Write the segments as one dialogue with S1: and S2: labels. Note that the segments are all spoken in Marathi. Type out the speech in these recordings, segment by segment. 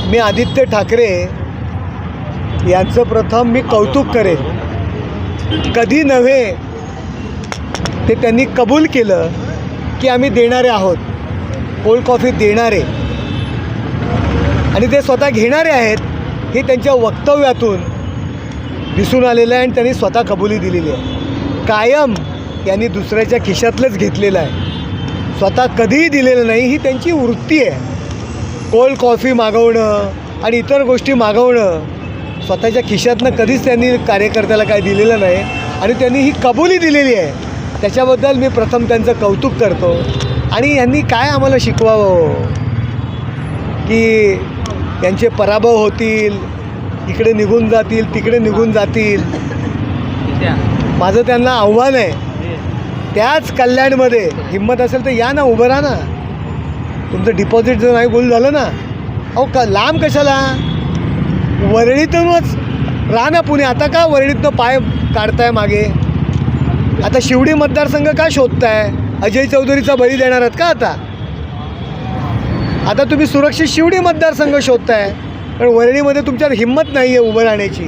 S1: मी आदित्य ठाकरे यांचं प्रथम मी कौतुक करेन. कधी नव्हे ते त्यांनी कबूल केलं की आम्ही देणारे आहोत, कोल्ड कॉफी देणारे, आणि ते स्वतः घेणारे आहेत हे त्यांच्या वक्तव्यातून दिसून आलेलं आहे आणि त्यांनी स्वतः कबुली दिलेली आहे. कायम यांनी दुसऱ्याच्या खिशातलंच घेतलेलं आहे, स्वतः कधीही दिलेलं नाही. ही त्यांची वृत्ती आहे. कोल्ड कॉफी मागवणं आणि इतर गोष्टी मागवणं, स्वतःच्या खिशातनं कधीच त्यांनी कार्यकर्त्याला काय दिलेलं नाही आणि त्यांनी ही कबुली दिलेली आहे. त्याच्याबद्दल मी प्रथम त्यांचं कौतुक करतो. आणि यांनी काय आम्हाला शिकवावं की त्यांचे पराभव होतील, इकडे निघून जातील, तिकडे निघून जातील. माझं त्यांना आव्हान आहे, त्याच कल्याणमध्ये हिंमत असेल तर या ना, उभं राहा ना. तुमचं डिपॉझिट जर नाही गुल झालं ना, अहो लांब कशाला, वरळीतूनच राहा ना पुणे. आता का वरळीतनं पाय काढताय मागे? आता शिवडी मतदारसंघ का शोधताय? अजय चौधरीचा बळी देणार आहात का? आता तुम्ही सुरक्षित शिवडी मतदारसंघ शोधताय, पण वरळीमध्ये तुमच्यात हिंमत नाही आहे उभं राहण्याची.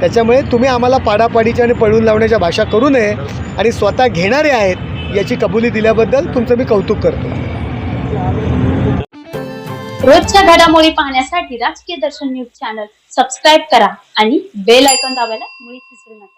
S1: त्याच्यामुळे तुम्ही आम्हाला पाडापाडीच्या आणि पळून लावण्याच्या भाषा करू नये आणि स्वतः घेणारे आहेत याची कबुली दिल्याबद्दल तुमचं मी कौतुक करतो.
S2: रोजच्या घडामोडी पाहण्यासाठी राजकीय दर्शन न्यूज चॅनल सबस्क्राईब करा आणि बेल आयकॉन दाबायला मुळीच विसरू नका.